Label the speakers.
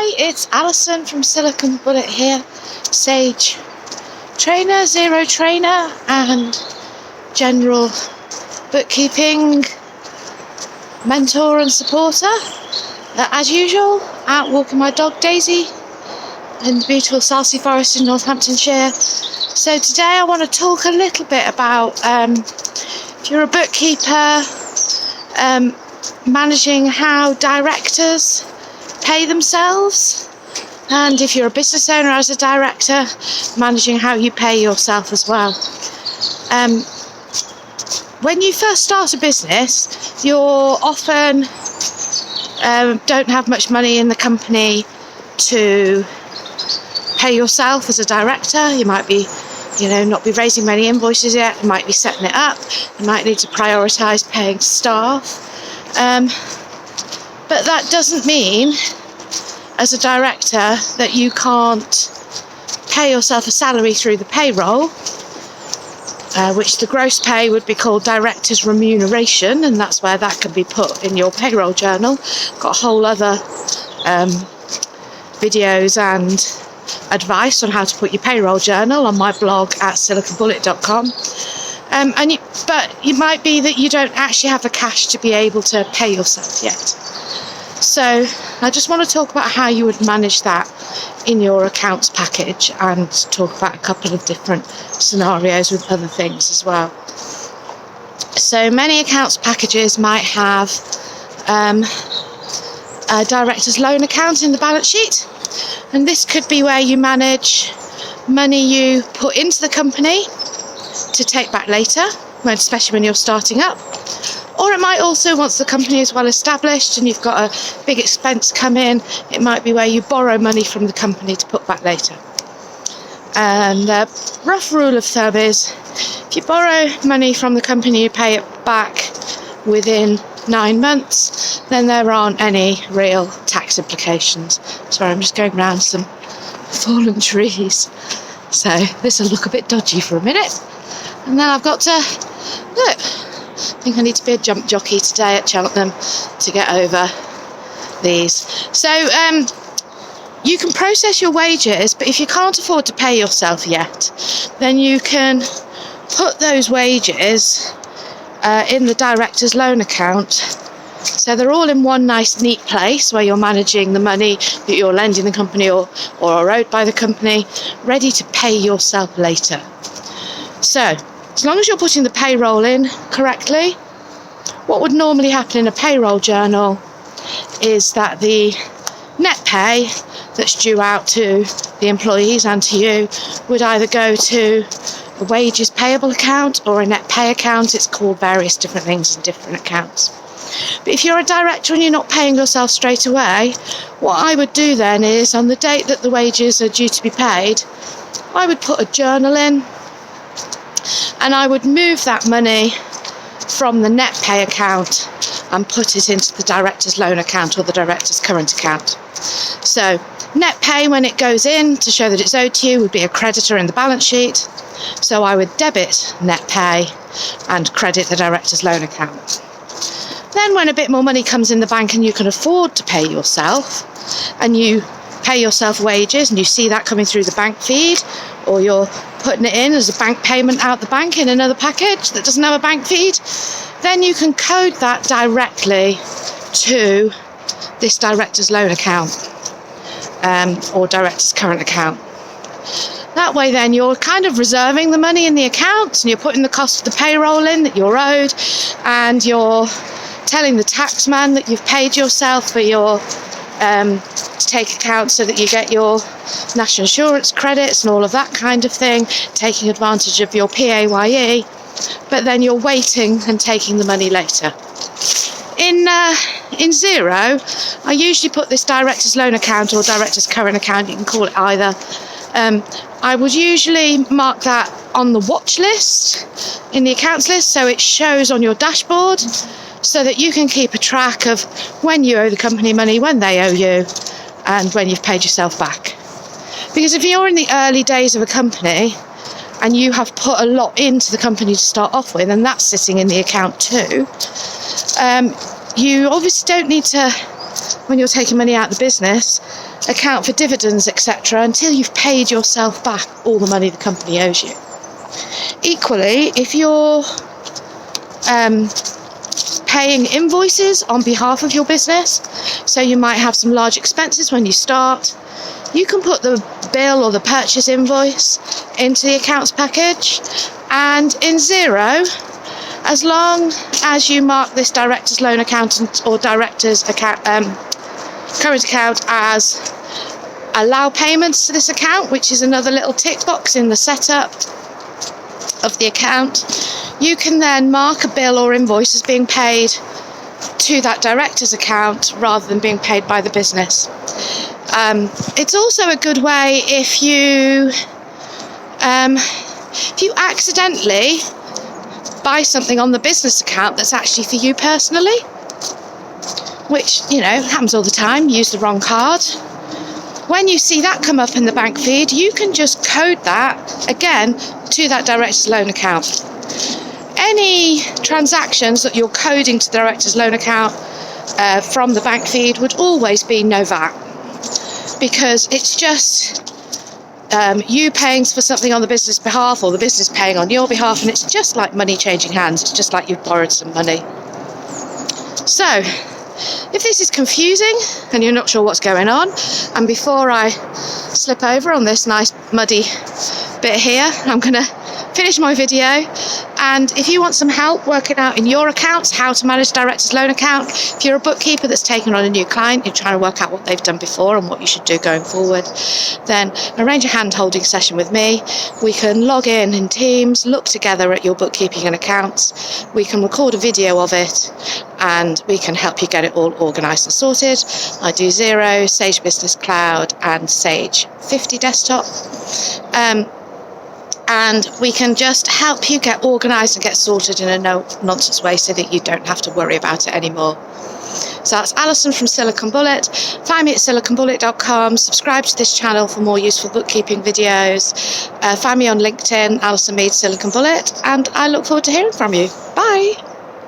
Speaker 1: Hi, it's Alison from Silicon Bullet here, Sage trainer, Zero trainer and general bookkeeping mentor and supporter. As usual, out walking my dog Daisy in the beautiful Salsey Forest in Northamptonshire. So today I want to talk a little bit about if you're a bookkeeper, managing how directors pay themselves, and if you're a business owner as a director, managing how you pay yourself as well. When you first start a business, you're often don't have much money in the company to pay yourself as a director. You might be not be raising many invoices yet. You might be setting it up. You might need to prioritise paying staff. But that doesn't mean, as a director, that you can't pay yourself a salary through the payroll, which the gross pay would be called director's remuneration, and that's where that can be put in your payroll journal. Got a whole other videos and advice on how to put your payroll journal on my blog at siliconbullet.com. But it might be that you don't actually have the cash to be able to pay yourself yet. So I just want to talk about how you would manage that in your accounts package, and talk about a couple of different scenarios with other things as well. So many accounts packages might have a director's loan account in the balance sheet, and this could be where you manage money you put into the company to take back later, especially when you're starting up. Or it might also, once the company is well established and you've got a big expense come in, it might be where you borrow money from the company to put back later. And the rough rule of thumb is, if you borrow money from the company, you pay it back within 9 months, then there aren't any real tax implications. Sorry, I'm just going around some fallen trees, so this will look a bit dodgy for a minute. And then I've got to look. I think I need to be a jump jockey today at Cheltenham to get over these. So you can process your wages, but if you can't afford to pay yourself yet, then you can put those wages in the director's loan account. So they're all in one nice neat place where you're managing the money that you're lending the company or are owed by the company, ready to pay yourself later. So as long as you're putting the payroll in correctly, what would normally happen in a payroll journal is that the net pay that's due out to the employees and to you would either go to a wages payable account or a net pay account. It's called various different things in different accounts. But if you're a director and you're not paying yourself straight away, what I would do then is, on the date that the wages are due to be paid, I would put a journal in, and I would move that money from the net pay account and put it into the director's loan account or the director's current account. So net pay, when it goes in to show that it's owed to you, would be a creditor in the balance sheet. So I would debit net pay and credit the director's loan account. Then when a bit more money comes in the bank and you can afford to pay yourself, and you pay yourself wages and you see that coming through the bank feed, or you're putting it in as a bank payment out the bank in another package that doesn't have a bank feed, then you can code that directly to this director's loan account or director's current account. That way then you're kind of reserving the money in the account, and you're putting the cost of the payroll in that you're owed, and you're telling the tax man that you've paid yourself for your to take account so that you get your national insurance credits and all of that kind of thing, taking advantage of your PAYE, but then you're waiting and taking the money later. In Zero, I usually put this director's loan account or director's current account, you can call it either. I would usually mark that on the watch list in the accounts list, so it shows on your dashboard, so that you can keep a track of when you owe the company money, when they owe you, and when you've paid yourself back. Because if you're in the early days of a company and you have put a lot into the company to start off with, and that's sitting in the account too, you obviously don't need to when you're taking money out of the business, account for dividends, etc., until you've paid yourself back all the money the company owes you. Equally, if you're paying invoices on behalf of your business, so you might have some large expenses when you start, you can put the bill or the purchase invoice into the accounts package, and in Xero, as long as you mark this director's loan accountant or director's account, current account as allow payments to this account, which is another little tick box in the setup of the account, you can then mark a bill or invoice as being paid to that director's account rather than being paid by the business. It's also a good way if you accidentally buy something on the business account that's actually for you personally, which, happens all the time. Use the wrong card. When you see that come up in the bank feed, you can just code that again to that director's loan account. Any transactions that you're coding to the director's loan account from the bank feed would always be no VAT, because it's just you paying for something on the business behalf or the business paying on your behalf, and it's just like money changing hands. It's just like you've borrowed some money. So, if this is confusing and you're not sure what's going on, and before I slip over on this nice muddy bit here, I'm going to finish my video. And if you want some help working out in your accounts how to manage director's loan account, if you're a bookkeeper that's taken on a new client, you're trying to work out what they've done before and what you should do going forward, then arrange a hand-holding session with me. We can log in Teams, look together at your bookkeeping and accounts. We can record a video of it, and we can help you get it all organised and sorted. I do Xero, Sage Business Cloud and Sage 50 desktop. And we can just help you get organised and get sorted in a no-nonsense way so that you don't have to worry about it anymore. So that's Alison from Silicon Bullet. Find me at siliconbullet.com. Subscribe to this channel for more useful bookkeeping videos. Find me on LinkedIn, Alison Mead Silicon Bullet, and I look forward to hearing from you.